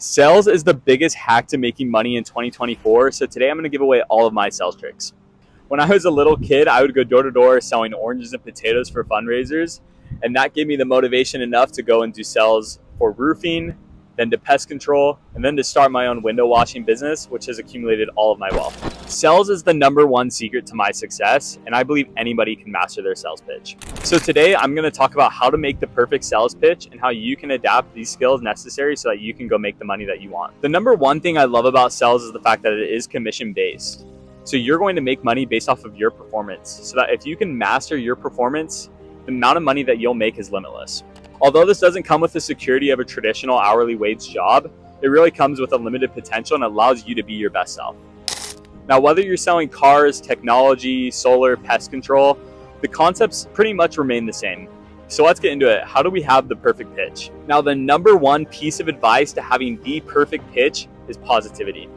Sales is the biggest hack to making money in 2024, so today I'm going to give away all of my sales tricks. When I was a little kid, I would go door to door selling oranges and potatoes for fundraisers, and that gave me the motivation enough to go and do sales for roofing, then to pest control, and then to start my own window washing business, which has accumulated all of my wealth. Sales is the number one secret to my success, and I believe anybody can master their sales pitch. So today I'm going to talk about how to make the perfect sales pitch and how you can adapt these skills necessary so that you can go make the money that you want. The number one thing I love about sales is the fact that it is commission based. So you're going to make money based off of your performance, so that if you can master your performance, the amount of money that you'll make is limitless. Although this doesn't come with the security of a traditional hourly wage job, it really comes with unlimited potential and allows you to be your best self. Now, whether you're selling cars, technology, solar, pest control, the concepts pretty much remain the same. So let's get into it. How do we have the perfect pitch? Now, the number one piece of advice to having the perfect pitch is positivity.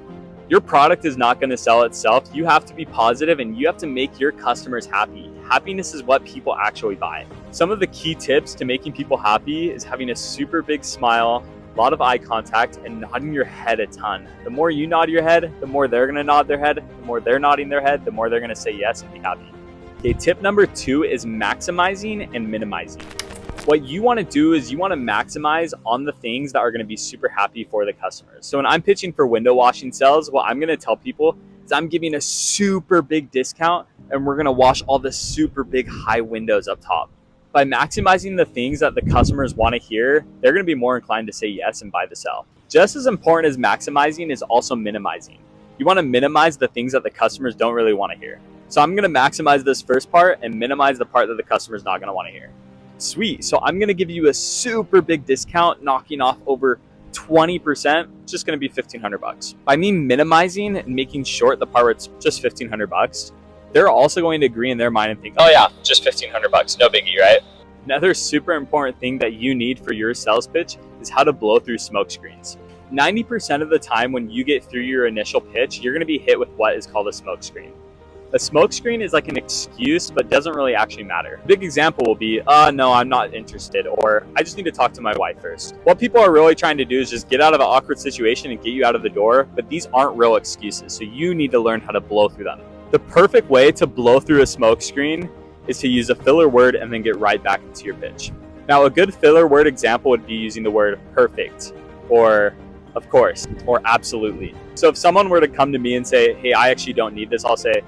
Your product is not going to sell itself. You have to be positive and you have to make your customers happy. Happiness is what people actually buy. Some of the key tips to making people happy is having a super big smile, a lot of eye contact, and nodding your head a ton. The more you nod your head, the more they're going to nod their head. The more they're nodding their head, the more they're going to say yes and be happy. Okay, tip number 2 is maximizing and minimizing. What you want to do is you want to maximize on the things that are going to be super happy for the customers. So when I'm pitching for window washing sales, what I'm going to tell people is I'm giving a super big discount and we're going to wash all the super big high windows up top. By maximizing the things that the customers want to hear, they're going to be more inclined to say yes and buy the sell. Just as important as maximizing is also minimizing. You want to minimize the things that the customers don't really want to hear. So I'm going to maximize this first part and minimize the part that the customer's not going to want to hear. Sweet. So I'm going to give you a super big discount, knocking off over 20%. It's just going to be $1,500. By me minimizing and making short the part where it's just $1,500, they're also going to agree in their mind and think, oh yeah, just $1,500, no biggie, right? Another super important thing that you need for your sales pitch is how to blow through smoke screens. 90% of the time when you get through your initial pitch, you're going to be hit with what is called a smoke screen. A smoke screen is like an excuse, but doesn't really actually matter. A big example will be, no, I'm not interested, or I just need to talk to my wife first. What people are really trying to do is just get out of an awkward situation and get you out of the door, but these aren't real excuses, so you need to learn how to blow through them. The perfect way to blow through a smoke screen is to use a filler word and then get right back into your pitch. Now, a good filler word example would be using the word perfect, or of course, or absolutely. So if someone were to come to me and say, hey, I actually don't need this, I'll say,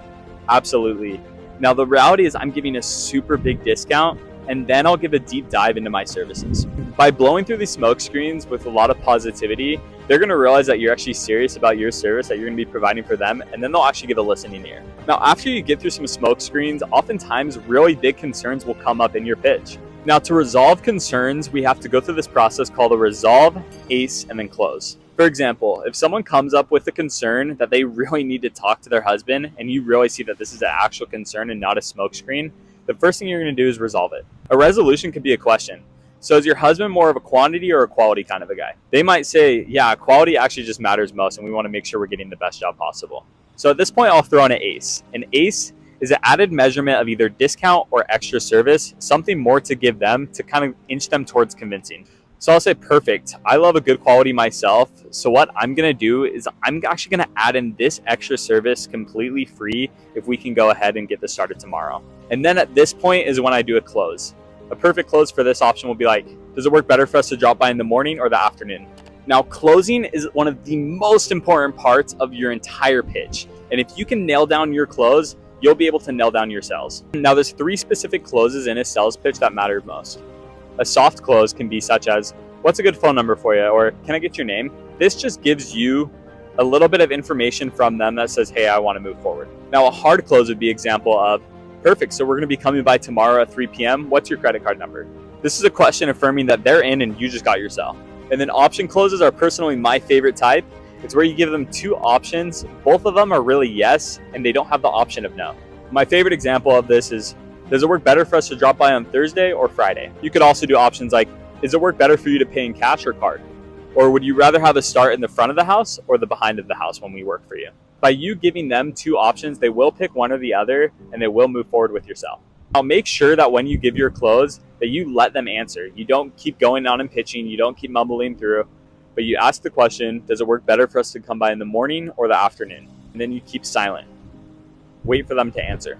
absolutely. Now, the reality is I'm giving a super big discount, and then I'll give a deep dive into my services. By blowing through these smoke screens with a lot of positivity, they're going to realize that you're actually serious about your service that you're going to be providing for them, and then they'll actually give a listening ear. Now, after you get through some smoke screens, oftentimes really big concerns will come up in your pitch. Now, to resolve concerns, we have to go through this process called a resolve, ace, and then close. For example, if someone comes up with a concern that they really need to talk to their husband, and you really see that this is an actual concern and not a smokescreen, the first thing you're going to do is resolve it. A resolution could be a question. So is your husband more of a quantity or a quality kind of a guy? They might say, yeah, quality actually just matters most, and we want to make sure we're getting the best job possible. So at this point, I'll throw in an ace. An ace is an added measurement of either discount or extra service, something more to give them to kind of inch them towards convincing. So I'll say, perfect. I love a good quality myself. So what I'm going to do is I'm actually going to add in this extra service completely free if we can go ahead and get this started tomorrow. And then at this point is when I do a close. A perfect close for this option will be like, does it work better for us to drop by in the morning or the afternoon? Now, closing is one of the most important parts of your entire pitch. And if you can nail down your close, you'll be able to nail down your sales. Now, there's 3 specific closes in a sales pitch that matter most. A soft close can be such as, what's a good phone number for you? Or can I get your name? This just gives you a little bit of information from them that says, hey, I want to move forward. Now, a hard close would be example of, perfect, so we're going to be coming by tomorrow at 3 p.m. What's your credit card number? This is a question affirming that they're in and you just got your sell. And then option closes are personally my favorite type. It's where you give them 2 options. Both of them are really yes, and they don't have the option of no. My favorite example of this is, does it work better for us to drop by on Thursday or Friday? You could also do options like, does it work better for you to pay in cash or card? Or would you rather have us start in the front of the house or the behind of the house when we work for you? By you giving them 2 options, they will pick one or the other, and they will move forward with your sell. Now, make sure that when you give your close, that you let them answer. You don't keep going on and pitching. You don't keep mumbling through. But you ask the question, does it work better for us to come by in the morning or the afternoon? And then you keep silent. Wait for them to answer.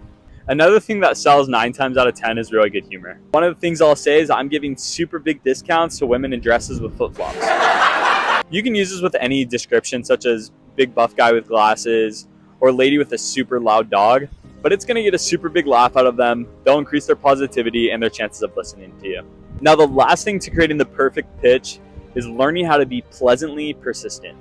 Another thing that sells 9 times out of 10 is really good humor. One of the things I'll say is I'm giving super big discounts to women in dresses with flip-flops. You can use this with any description, such as big buff guy with glasses or lady with a super loud dog, but it's going to get a super big laugh out of them. They'll increase their positivity and their chances of listening to you. Now, the last thing to creating the perfect pitch is learning how to be pleasantly persistent.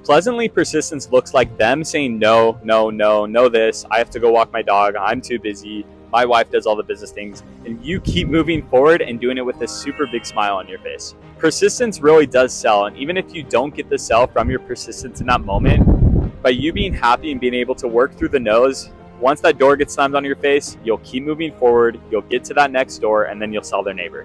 Pleasantly persistence looks like them saying no, no, no, no this, I have to go walk my dog, I'm too busy, my wife does all the business things, and you keep moving forward and doing it with a super big smile on your face. Persistence really does sell, and even if you don't get the sell from your persistence in that moment, by you being happy and being able to work through the no's, once that door gets slammed on your face, you'll keep moving forward, you'll get to that next door, and then you'll sell their neighbor.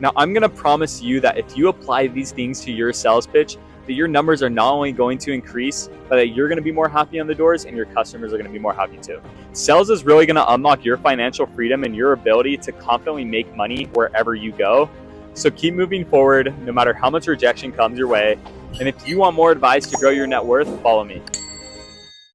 Now, I'm gonna promise you that if you apply these things to your sales pitch, that your numbers are not only going to increase, but that you're gonna be more happy on the doors and your customers are gonna be more happy too. Sales is really gonna unlock your financial freedom and your ability to confidently make money wherever you go. So keep moving forward, no matter how much rejection comes your way. And if you want more advice to grow your net worth, follow me.